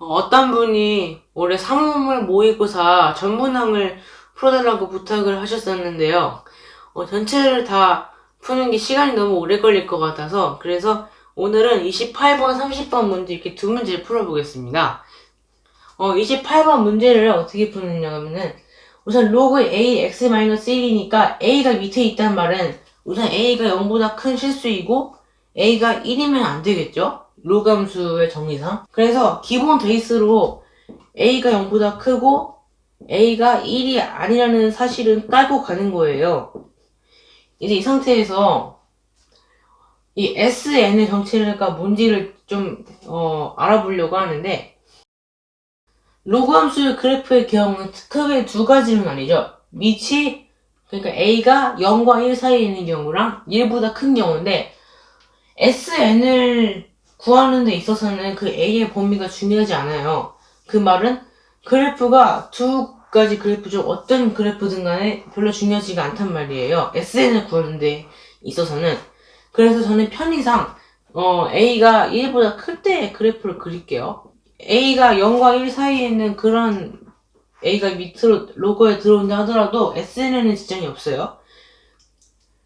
어떤 분이 올해 사물 모의고사 전문항을 풀어달라고 부탁을 하셨었는데요. 전체를 다 푸는 게 시간이 너무 오래 걸릴 것 같아서 그래서 오늘은 28번, 30번 문제 이렇게 두 문제를 풀어보겠습니다. 28번 문제를 어떻게 푸느냐면은 우선 로그 a x-1이니까 a가 밑에 있단 말은 우선 a가 0보다 큰 실수이고 a가 1이면 안 되겠죠? 로그 함수의 정의상. 그래서 기본 베이스로 a가 0보다 크고 a가 1이 아니라는 사실은 깔고 가는 거예요. 이제 이 상태에서 이 sn의 정체가 뭔지를 좀 알아보려고 하는데 로그 함수의 그래프의 경우는 크게 두 가지는 아니죠. 밑이 그러니까 a가 0과 1 사이에 있는 경우랑 1보다 큰 경우인데 sn을 구하는 데 있어서는 그 a의 범위가 중요하지 않아요. 그 말은 그래프가 두 가지 그래프 중 어떤 그래프든 간에 별로 중요하지가 않단 말이에요. sn을 구하는 데 있어서는. 그래서 저는 편의상 a가 1보다 클 때 그래프를 그릴게요. a가 0과 1 사이에 있는 그런 a가 밑으로 로그에 들어온다 하더라도 sn에는 지장이 없어요.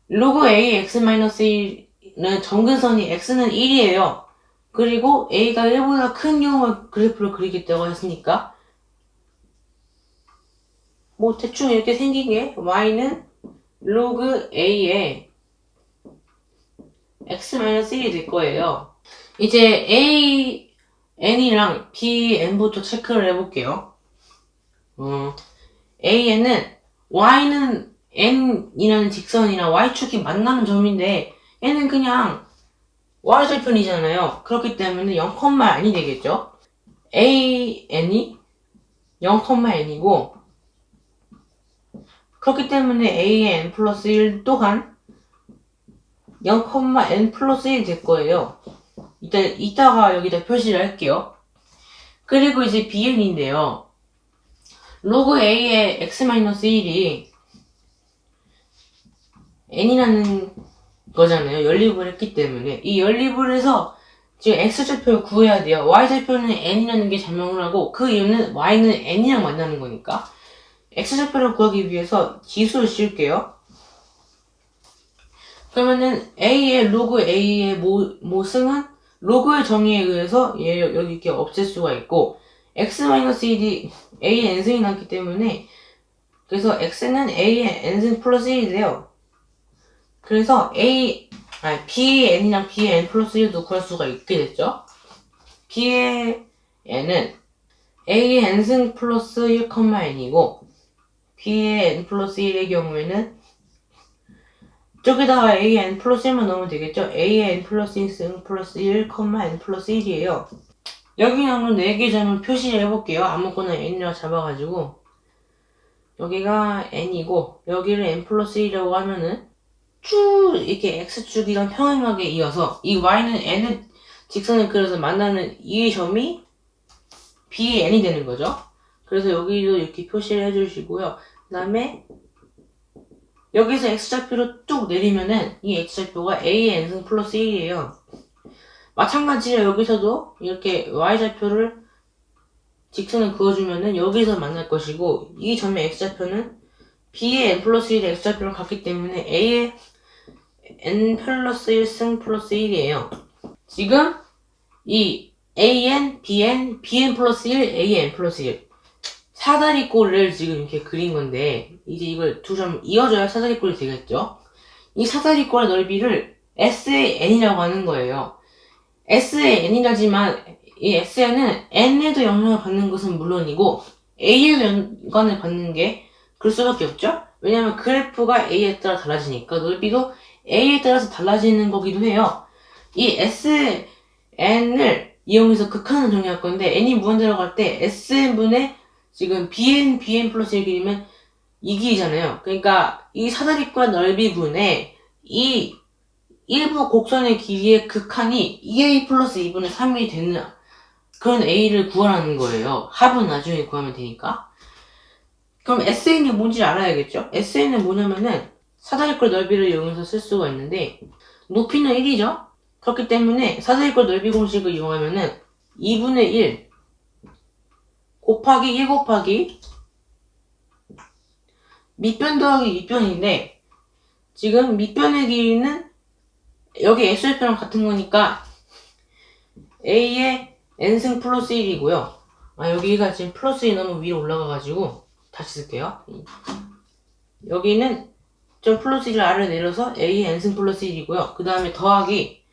로그 a x-1는 정근선이 x는 1이에요. 그리고 a가 1보다 큰 경우에 그래프를 그리겠다고 했으니까 뭐 대충 이렇게 생긴 게 y는 로그 a에 x-1이 될 거예요. 이제 a n이랑 b n부터 체크를 해볼게요. a는 y는 n이라는 직선이랑 y축이 만나는 점인데 얘는 그냥 y절편이잖아요. 그렇기 때문에 0,n이 되겠죠. an이 0,n이고 그렇기 때문에 a의 n 플러스 1 또한 0,n 플러스 1이 될 거예요. 이따가 여기다 표시를 할게요. 그리고 이제 bn인데요. 로그 a의 x-1이 n이라는 거잖아요. 연립을 했기 때문에. 이 연립을 해서 지금 x좌표를 구해야 돼요. y좌표는 n이라는 게 설명을 하고 그 이유는 y는 n이랑 만나는 거니까. x좌표를 구하기 위해서 지수를 씌울게요. 그러면은 a의 로그 a의 모승은 로그의 정의에 의해서 얘 여기 이렇게 없앨 수가 있고 x-1이 a의 n승이 났기 때문에 그래서 x는 a의 n승 플러스 1이 돼요. 그래서 b의 n이랑 b의 n 플러스 1도 구할 수가 있게 됐죠. b의 n은 a의 n승 플러스 1, n이고 b의 n 플러스 1의 경우에는 저기다가 a의 n 플러스 1만 넣으면 되겠죠. a의 n 플러스 1승 플러스 1, n 플러스 1이에요. 여기 나오는 4개 점을 표시를 해볼게요. 아무거나 n이라고 잡아가지고 여기가 n이고 여기를 n 플러스 1이라고 하면은 쭉 이렇게 x축이랑 평행하게 이어서 이 y는 n을 직선을 그려서 만나는 이 점이 b의 n이 되는 거죠. 그래서 여기도 이렇게 표시를 해주시고요. 그 다음에 여기서 x좌표로 뚝 내리면은 이 x좌표가 a의 n승 플러스 1이에요. 마찬가지로 여기서도 이렇게 y좌표를 직선을 그어주면은 여기서 만날 것이고 이 점의 x좌표는 b의 n 플러스 1의 x좌표랑 같기 때문에 a의 n 플러스 1승 플러스 1이에요. 지금 이 an, bn 플러스 1, an 플러스 1 사다리꼴을 지금 이렇게 그린 건데 이제 이걸 두 점 이어줘야 사다리꼴이 되겠죠. 이 사다리꼴의 넓이를 s의 n이라고 하는 거예요. s의 n이라지만 이 sn은 n에도 영향을 받는 것은 물론이고 a에도 영향을 받는 게 그럴 수밖에 없죠. 왜냐면 그래프가 a에 따라 달라지니까 넓이도 a에 따라서 달라지는 거기도 해요. 이 sn을 이용해서 극한을 정리할 건데 n이 무한대로 갈 때 sn분의 지금 bn 플러스 1이면 2길이잖아요. 그러니까 이 사다리꼴 넓이분의 이 일부 곡선의 길이의 극한이 2a 플러스 2분의 3이 되는 그런 a를 구하라는 거예요. 합은 나중에 구하면 되니까. 그럼 sn이 뭔지 알아야겠죠? sn은 뭐냐면은 사다리꼴 넓이를 이용해서 쓸 수가 있는데 높이는 1이죠? 그렇기 때문에 사다리꼴 넓이 공식을 이용하면은 2분의 1 곱하기 1 곱하기 밑변 더하기 윗변인데 지금 밑변의 길이는 여기 x좌표랑 같은 거니까 a의 n승 플러스 1이고요. 여기가 지금 플러스 1이 너무 위로 올라가가지고 다시 쓸게요. 여기는 좀 플러스 1을 아래로 내려서 a의 n승 플러스 1이고요. 그 다음에 더하기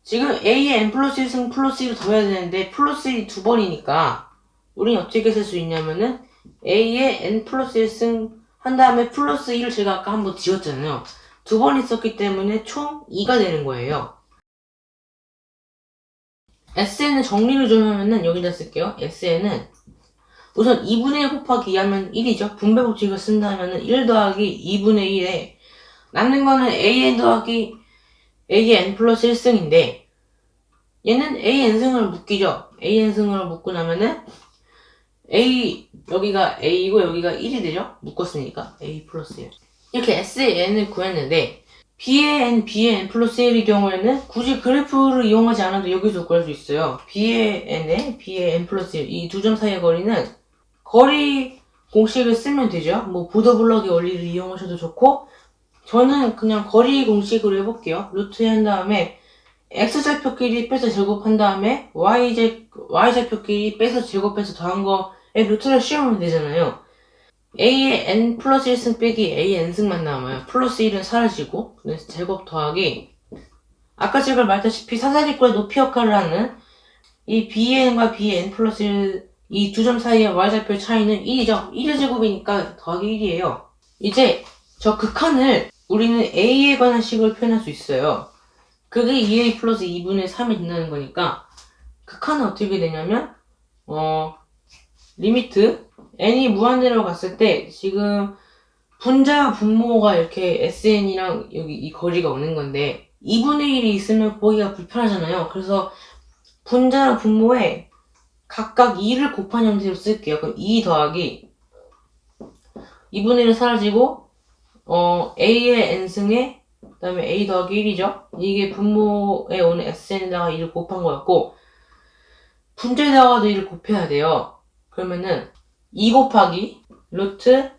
지금 a의 n 플러스 1승 플러스 1을 더해야 되는데 플러스 1이 두 번이니까 우리는 어떻게 쓸 수 있냐면은 a의 n 플러스 1승 한 다음에 플러스 1을 제가 아까 한번 지웠잖아요. 두 번 있었기 때문에 총 2가 되는 거예요. SN은 정리를 좀 하면은 여기다 쓸게요. SN은 우선 2분의 1 곱하기 2 하면 1이죠. 분배 법칙을 쓴다면은 1 더하기 2분의 1에 남는 거는 AN 더하기 AN 플러스 1승인데 얘는 AN승을 묶이죠. AN승을 묶고 나면은 A 여기가 A이고 여기가 1이 되죠. 묶었으니까 A 플러스 1 이렇게 S의 N을 구했는데 B의 N, B의 N 플러스 1의 경우에는 굳이 그래프를 이용하지 않아도 여기서 구할 수 있어요. B의 N에 B의 N 플러스 1 이 두 점 사이의 거리는 거리 공식을 쓰면 되죠. 뭐 보더블럭의 원리를 이용하셔도 좋고 저는 그냥 거리 공식으로 해볼게요. 루트 한 다음에 x좌표끼리 빼서 제곱한 다음에 y좌표끼리 빼서 제곱해서 더한 거에 루트를 씌우면 되잖아요. a의 n 플러스 1승 빼기 a의 n승만 남아요. 플러스 1은 사라지고 그래서 제곱 더하기 아까 제가 말했다시피 사다리꼴의 높이 역할을 하는 이 bn과 bn 플러스 1 이 두 점 사이의 y좌표의 차이는 1이죠. 1의 제곱이니까 더하기 1이에요. 이제 저 극한을 우리는 a에 관한 식으로 표현할 수 있어요. 그게 2a 플러스 2분의 3이 된다는 거니까 극한은 어떻게 되냐면 리미트 n이 무한대로 갔을 때 지금 분자와 분모가 이렇게 sn이랑 여기 이 거리가 오는 건데 2분의 1이 있으면 보기가 불편하잖아요. 그래서 분자랑 분모에 각각 2를 곱한 형태로 쓸게요. 그럼 2 더하기 2분의 1은 사라지고 a의 n승에 그 다음에 a 더하기 1이죠. 이게 분모에 오는 sn에다가 2를 곱한 거였고 분자에다가도 2를 곱해야 돼요. 그러면은 2 곱하기 루트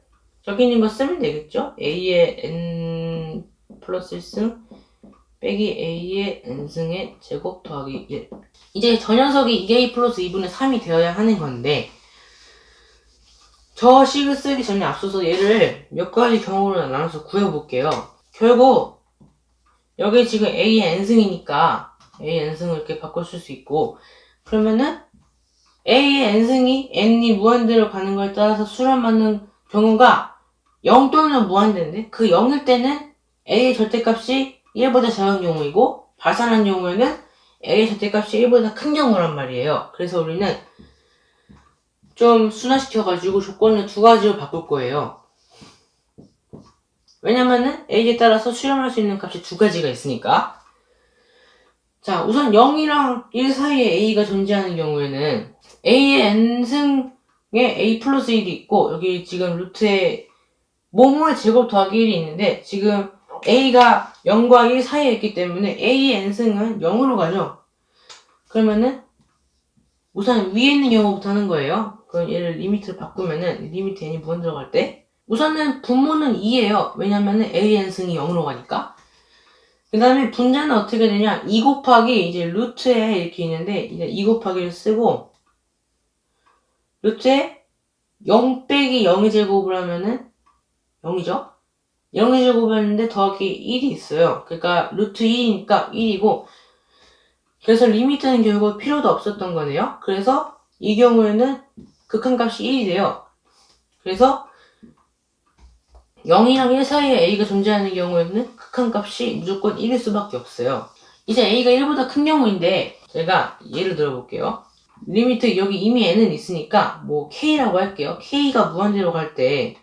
저기 있는 거 쓰면 되겠죠? a의 n 플러스 1승 빼기 a의 n승의 제곱 더하기 1 이제 저 녀석이 2a 플러스 2분의 3이 되어야 하는 건데 저 식을 쓰기 전에 앞서서 얘를 몇 가지 경우로 나눠서 구해볼게요. 결국 여기 지금 a의 n승이니까 a의 n승을 이렇게 바꿔 쓸 수 있고 그러면은 a의 n승이 n이 무한대로 가는 거에 따라서 수렴 맞는 경우가 0 또는 무한대인데 그 0일 때는 a의 절대값이 1보다 작은 경우이고 발산한 경우에는 a의 절대값이 1보다 큰 경우란 말이에요. 그래서 우리는 좀 순화시켜가지고 조건을 두 가지로 바꿀 거예요. 왜냐면은 a에 따라서 수렴할 수 있는 값이 두 가지가 있으니까. 자, 우선 0이랑 1 사이에 a가 존재하는 경우에는 a의 n승에 a 플러스 1이 있고 여기 지금 루트에 모모의 제곱 더하기 1이 있는데 지금 a가 0과 1 사이에 있기 때문에 a의 n승은 0으로 가죠. 그러면은 우선 위에 있는 경우부터 하는 거예요. 그럼 얘를 리미트를 바꾸면은 리미트 n이 무한 들어갈 때 우선은 분모는 2예요. 왜냐면은 a의 n승이 0으로 가니까. 그 다음에 분자는 어떻게 되냐 2 곱하기 이제 루트에 이렇게 있는데 이제 2 곱하기를 쓰고 루트에 0 빼기 0의 제곱을 하면은 0이죠. 0의 제곱을 했는데 더하기 1이 있어요. 그러니까 루트 2니까 1이고 그래서 리미트는 결국 필요도 없었던 거네요. 그래서 이 경우에는 극한값이 1이 돼요. 그래서 0이랑 1 사이에 a가 존재하는 경우에는 극한값이 무조건 1일 수밖에 없어요. 이제 a가 1보다 큰 경우인데 제가 예를 들어볼게요. 리미트 여기 이미 n은 있으니까 뭐 k라고 할게요. k가 무한대로 갈 때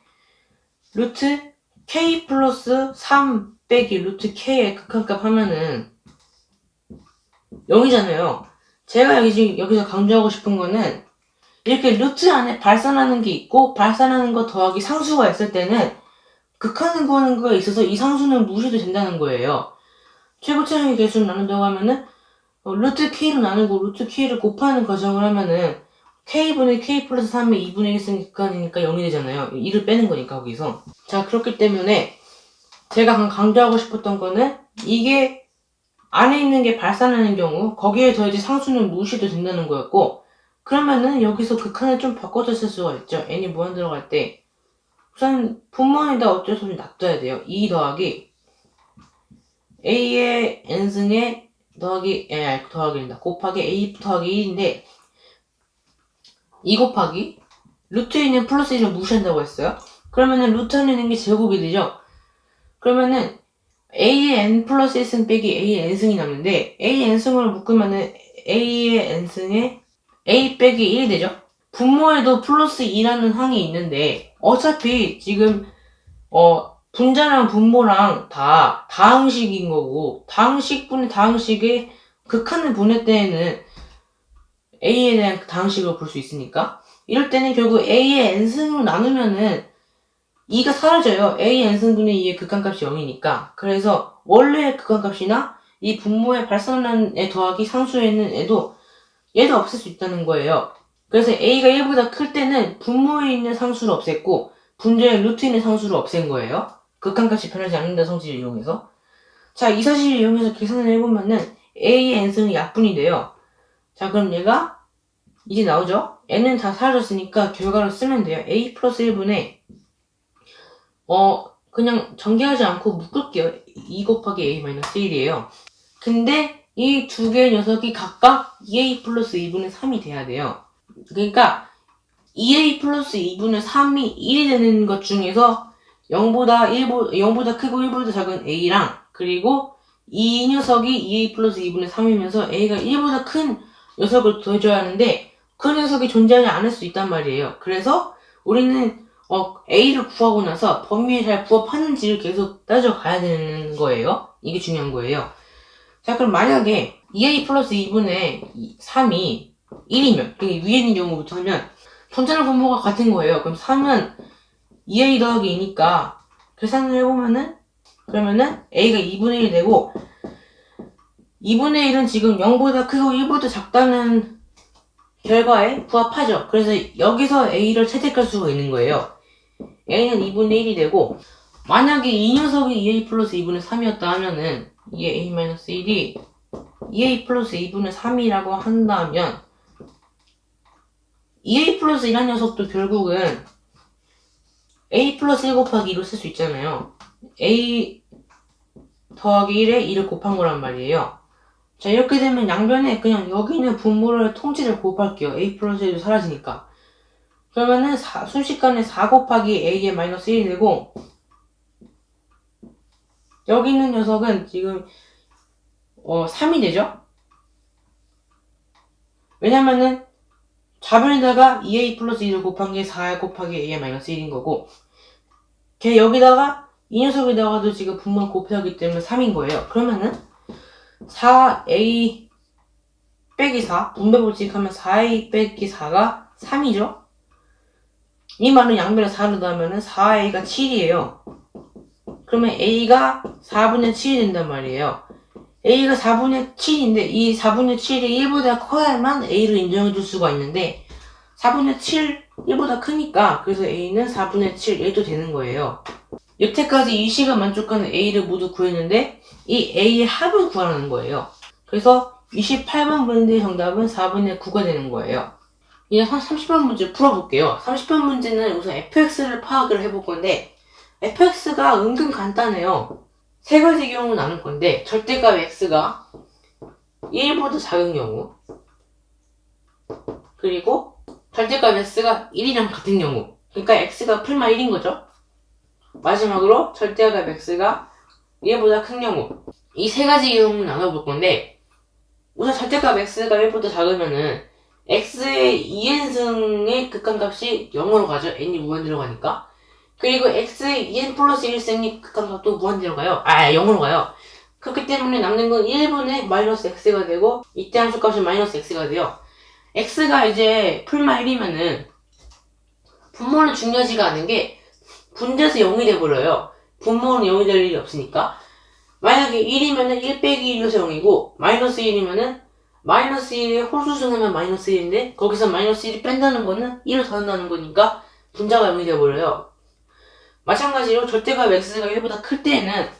루트 k 플러스 3 빼기 루트 k의 극한값 하면은 0이잖아요. 제가 여기서 강조하고 싶은 거는 이렇게 루트 안에 발산하는 게 있고 발산하는 거 더하기 상수가 있을 때는 극한을 구하는 거에 있어서 이 상수는 무시도 된다는 거예요. 최고 차량의 개수를 나눈다고 하면은 루트 k로 나누고 루트 k를 곱하는 과정을 하면은 k분의 k 플러스 3의 2분의 1 승 극한이니까 0이 되잖아요. 1을 빼는 거니까 거기서. 자, 그렇기 때문에 제가 강조하고 싶었던 거는 이게 안에 있는 게 발산하는 경우 거기에 더해지 상수는 무시도 된다는 거였고, 그러면은 여기서 극한을 좀 바꿔서 쓸 수가 있죠. n이 무한 들어갈 때 우선 분모에다 어쩔 수 없이 놔둬야 돼요. 2 더하기 a의 n승에 더하기입니다. 곱하기 a 더하기 1인데 2 곱하기 루트에 있는 플러스 1을 무시한다고 했어요. 그러면은 루트 안에 있는 게 제곱이 되죠. 그러면은 a의 n 플러스 1승 빼기 a의 n승이 남는데 a의 n승을 묶으면은 a의 n승에 a 빼기 1이 되죠. 분모에도 플러스 2라는 항이 있는데 어차피 지금 분자랑 분모랑 다 다항식인 거고, 다항식분의 다항식의 극한을 분할 때에는 a에 대한 다항식으로 볼 수 있으니까, 이럴 때는 결국 a의 n승으로 나누면은 2가 사라져요. a의 n승분의 2의 극한값이 0이니까. 그래서 원래의 극한값이나 이 분모의 발산란에 더하기 상수에 있는 얘도 없앨 수 있다는 거예요. 그래서 a가 1보다 클 때는 분모에 있는 상수를 없앴고 분자의 루트에 있는 상수를 없앤 거예요. 극한값이 변하지 않는다 성질을 이용해서. 자, 이 사실을 이용해서 계산을 해보면은 a의 n승이 약분이 돼요. 자, 그럼 얘가 이제 나오죠? n은 다 사라졌으니까 결과를 쓰면 돼요. a 플러스 1분의 그냥 전개하지 않고 묶을게요. 2 곱하기 a 마이너스 1이에요. 근데 이 두 개의 녀석이 각각 2a 플러스 2분의 3이 돼야 돼요. 그러니까 2a 플러스 2분의 3이 1이 되는 것 중에서 0보다 크고 1보다 작은 a랑, 그리고 이 녀석이 2a 플러스 2분의 3이면서 a가 1보다 큰 녀석을 더해줘야 하는데 그 녀석이 존재하지 않을 수 있단 말이에요. 그래서 우리는 a를 구하고 나서 범위에 잘 부합하는지를 계속 따져가야 되는 거예요. 이게 중요한 거예요. 자, 그럼 만약에 2a 플러스 2분의 3이 1이면, 위에 있는 경우부터 하면 전자랑 분모가 같은 거예요. 그럼 3은 2a 더하기 2니까 계산을 해보면은, 그러면은 a가 2분의 1이 되고 2분의 1은 지금 0보다 크고 1보다 작다는 결과에 부합하죠. 그래서 여기서 a를 채택할 수가 있는 거예요. a는 2분의 1이 되고, 만약에 이 녀석이 2a 플러스 2분의 3이었다 하면은 이게 a-1이 2a 플러스 2분의 3이라고 한다면 2a 플러스 1한 녀석도 결국은 a 플러스 1 곱하기 2로 쓸 수 있잖아요. a 더하기 1에 2를 곱한 거란 말이에요. 자, 이렇게 되면 양변에 그냥 여기 있는 분모를 통째로 곱할게요. a 플러스 1도 사라지니까. 그러면은 순식간에 4 곱하기 a의 마이너스 1이 되고, 여기 있는 녀석은 지금 3이 되죠? 왜냐면은 좌변에다가 2a 플러스 2를 곱한 게 4 곱하기 a의 마이너스 1인 거고, 걔 여기다가 이 녀석에다가도 지금 분모를 곱해하기 때문에 3인 거예요. 그러면은 4a 빼기 4, 분배법칙하면 4a 빼기 4가 3이죠? 이 말은 양변에 4를 넣으면은 4a가 7이에요. 그러면 a가 4분의 7이 된단 말이에요. a가 4분의 7인데 이 4분의 7이 1보다 커야만 a를 인정해줄 수가 있는데 4분의 7, 1보다 크니까 그래서 a는 4분의 7, 1도 되는 거예요. 여태까지 이 식을 만족하는 a를 모두 구했는데 이 a의 합을 구하라는 거예요. 그래서 28번 문제의 정답은 4분의 9가 되는 거예요. 이제 30번 문제 풀어볼게요. 30번 문제는 우선 fx를 파악을 해볼 건데 fx가 은근 간단해요. 세 가지 경우 나눌 건데 절대값 x가 1보다 작은 경우, 그리고 절대값 x가 1이랑 같은 경우, 그러니까 x가 풀마 1인 거죠. 마지막으로 절대값 x가 1보다 큰 경우, 이 세 가지 경우 나눠볼 건데 우선 절대값 x가 1보다 작으면은 x의 2n승의 극한값이 0으로 가죠. n이 무한대로 가니까. 그리고 x의 2n 플러스 1승의 극한값도 무한대로 가요. 0으로 가요. 그렇기 때문에 남는 건 1분의 마이너스 x가 되고 이때 함수값이 마이너스 x가 돼요. x가 이제 풀마 1이면은 분모는 중요하지가 않은 게 분자에서 0이 돼버려요. 분모는 0이 될 일이 없으니까. 만약에 1이면은 1 빼기 1이어서 0이고 마이너스 1이면은 마이너스 1에 홀수승하면 마이너스 1인데 거기서 마이너스 1이 뺀다는 거는 1을 더한다는 거니까 분자가 0이 되어버려요. 마찬가지로 절대값 x가 1보다 클 때에는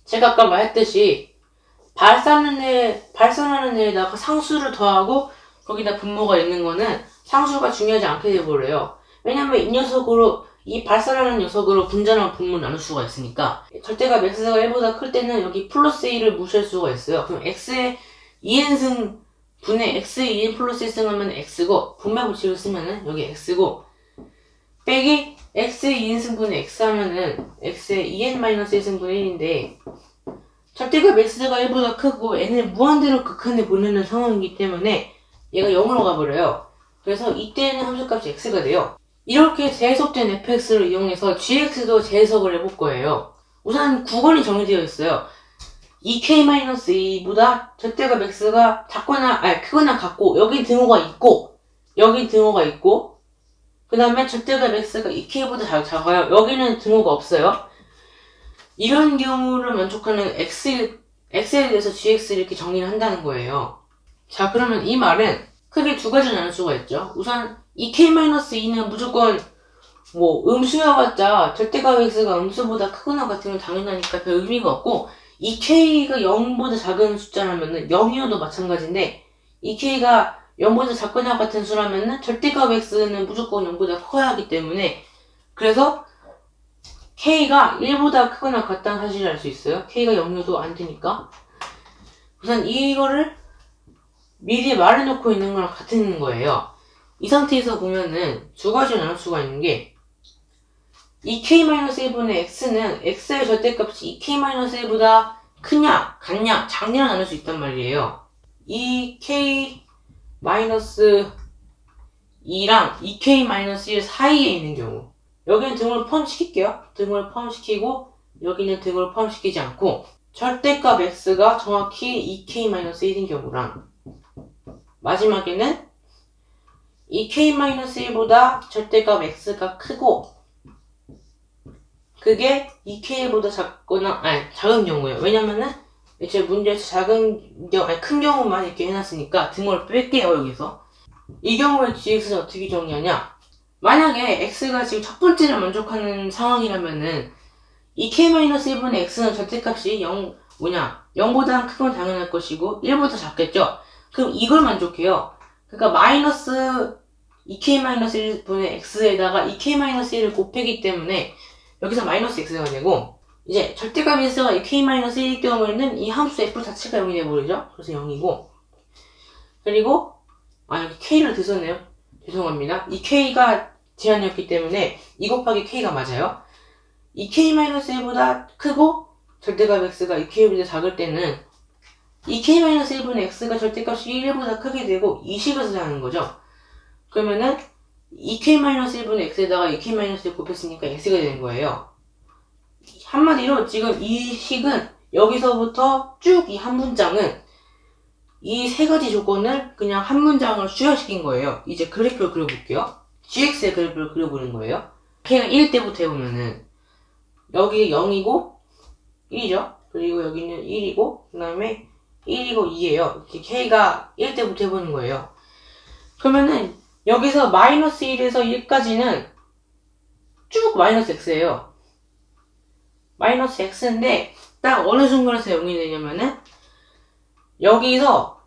제가 아까 말했듯이 발산하는 애에다가 상수를 더하고 거기다 분모가 있는 거는 상수가 중요하지 않게 되어버려요. 왜냐면 이 발산하는 녀석으로 분자랑 분모를 나눌 수가 있으니까 절대값 x가 1보다 클 때는 여기 플러스 1을 무시할 수가 있어요. 그럼 x의 2n승 분의 x의 2n 플러스 1승 하면 x고 분모 법칙을 쓰면은 여기 x고 빼기 x의 2n승분의 x 하면은 x의 2n-1승분의 1인데 절대값 x가 1보다 크고 n을 무한대로 극한에 보내는 상황이기 때문에 얘가 0으로 가버려요. 그래서 이때는 함수값이 x가 돼요. 이렇게 재해석된 fx를 이용해서 gx도 재해석을 해볼 거예요. 우선 구건이 정해되어 있어요. 2k-2보다 절대값 x가 크거나 같고 여기 등호가 있고 여기 등호가 있고 그 다음에 절대값 x가 2k보다 작아요. 여기는 등호가 없어요. 이런 경우를 만족하는 x에 대해서 gx를 이렇게 정의를 한다는 거예요. 자, 그러면 이 말은 크게 두 가지 나눌 수가 있죠. 우선 2k-2는 무조건 음수여봤자 절대값 x가 음수보다 크거나 같으면 당연하니까 별 의미가 없고 2k가 0보다 작은 숫자라면은 0이어도 마찬가지인데 2k가 0보다 작거나 같은 수라면은 절대값 x는 무조건 0보다 커야 하기 때문에 그래서 k가 1보다 크거나 같다는 사실을 알 수 있어요. k가 0이어도 안 되니까. 우선 이거를 미리 말해놓고 있는 거랑 같은 거예요. 이 상태에서 보면은 두 가지로 나눌 수가 있는 게 2k-1분의 x는 x의 절대값이 2k-1보다 크냐, 같냐, 작냐 나눌 수 있단 말이에요. 2k-2랑 2k-1 사이에 있는 경우 여기는 등호를 포함시킬게요. 등호를 포함시키고 여기는 등호를 포함시키지 않고 절대값 x가 정확히 2k-1인 경우랑 마지막에는 2k-1보다 절대값 x가 크고 그게 2k보다 작은 경우예요. 왜냐면은 이제 문제에서 큰 경우만 이렇게 해놨으니까 등호를 뺄게요, 여기서. 이 경우에 gx는 어떻게 정리하냐? 만약에 x가 지금 첫 번째를 만족하는 상황이라면은 2k-1분의 x는 절대값이 0보다 크건 당연할 것이고 1보다 작겠죠? 그럼 이걸 만족해요. 그러니까 마이너스 2k-1분의 x에다가 2k-1을 곱하기 때문에 여기서 마이너스 x가 되고 이제 절대값 x가 2k-1일 경우에는 이 함수 f 자체가 0이 되어버리죠. 그래서 0이고 그리고 여기 k를 드셨네요. 죄송합니다. 이 k가 제한이었기 때문에 2 곱하기 k가 맞아요. 2k-1보다 크고 절대값 x가 2k보다 작을 때는 2k-1분의 x가 절대값이 1보다 크게 되고 이 식을 써야 하는 거죠. 그러면은 2k-1분의 x에다가 2k-1을 곱했으니까 x가 되는 거예요. 한마디로 지금 이 식은 여기서부터 쭉 이 한 문장은 이 세 가지 조건을 그냥 한 문장을 수혈시킨 거예요. 이제 그래프를 그려볼게요. gx의 그래프를 그려보는 거예요. k가 1 때부터 해보면은 여기 0이고 1이죠. 그리고 여기는 1이고 그 다음에 1이고 2예요. 이렇게 k가 1 때부터 해보는 거예요. 그러면은 여기서 마이너스 1에서 1까지는 쭉 마이너스 x예요. 마이너스 x인데 딱 어느 순간에서 0이 되냐면은 여기서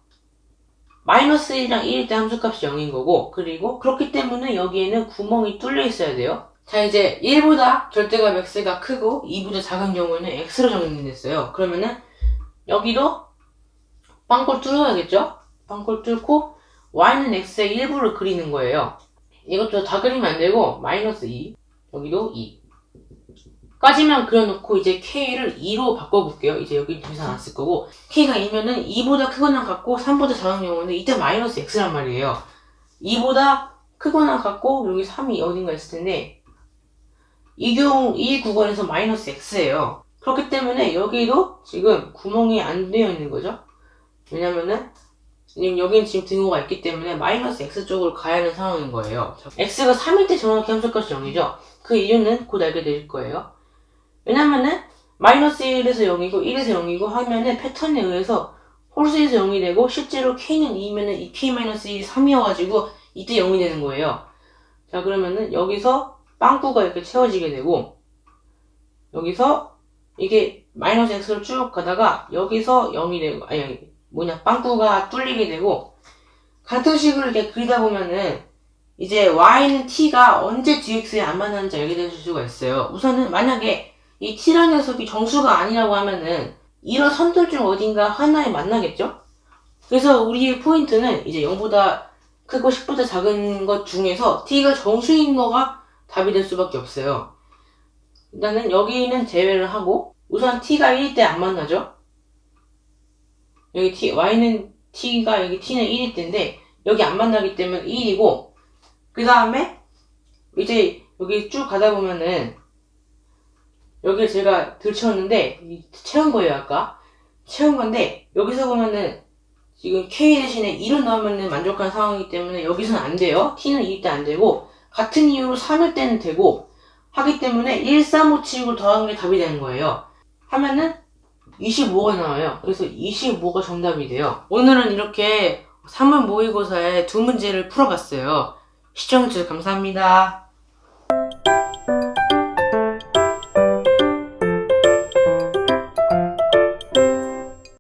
마이너스 1이랑 1일 때 함수값이 0인 거고 그리고 그렇기 때문에 여기에는 구멍이 뚫려 있어야 돼요. 자, 이제 1보다 절대값 x가 크고 2보다 작은 경우에는 x로 정리됐어요. 그러면은 여기도 빵골 뚫어야겠죠? 빵골 뚫고 y는 x의 일부를 그리는 거예요. 이것도 다 그리면 안 되고 마이너스 2 여기도 2 까지만 그려놓고 이제 k를 2로 바꿔볼게요. 이제 여기 더 이상 안 쓸 거고 k가 2면은 2보다 크거나 같고 3보다 작은 경우는 이때 마이너스 x란 말이에요. 2보다 크거나 같고 여기 3이 어딘가 있을 텐데 이 구간에서 마이너스 x예요. 그렇기 때문에 여기도 지금 구멍이 안 되어 있는 거죠. 왜냐면은 여기는 지금 등호가 있기 때문에 마이너스 x 쪽으로 가야 하는 상황인 거예요. x가 3일 때 정확히 함수값이 0이죠. 그 이유는 곧 알게 될 거예요. 왜냐면은 마이너스 1에서 0이고 1에서 0이고 하면은 패턴에 의해서 홀수에서 0이 되고 실제로 K는 2면은 2K-1이 3이어가지고 이때 0이 되는 거예요. 자, 그러면은 여기서 빵꾸가 이렇게 채워지게 되고 여기서 이게 마이너스 x로 쭉 가다가 여기서 0이 되고 빵꾸가 뚫리게 되고 같은 식으로 이렇게 그리다 보면은 이제 y는 t가 언제 dx에 안 만나는지 알게 될 수가 있어요. 우선은 만약에 이 t라는 녀석이 정수가 아니라고 하면은 이런 선들 중 어딘가 하나에 만나겠죠? 그래서 우리의 포인트는 이제 0보다 크고 10보다 작은 것 중에서 t가 정수인 거가 답이 될 수밖에 없어요. 일단은 여기는 제외를 하고 우선 t가 1일 때 안 만나죠? 여기 y는 t가 여기 t는 1일 때인데 여기 안 만나기 때문에 1이고 그 다음에 이제 여기 쭉 가다 보면은 여기를 제가 들쳤는데 채운 거예요. 아까 채운 건데 여기서 보면은 지금 k 대신에 1을 넣으면 만족한 상황이기 때문에 여기서는 안 돼요. t는 2일 때 안 되고 같은 이유로 3일 때는 되고 하기 때문에 1, 3, 5, 7, 9 더한 게 답이 되는 거예요. 하면은 25가 나와요. 그래서 25가 정답이 돼요. 오늘은 이렇게 3월 모의고사의 두 문제를 풀어봤어요. 시청해주셔서 감사합니다.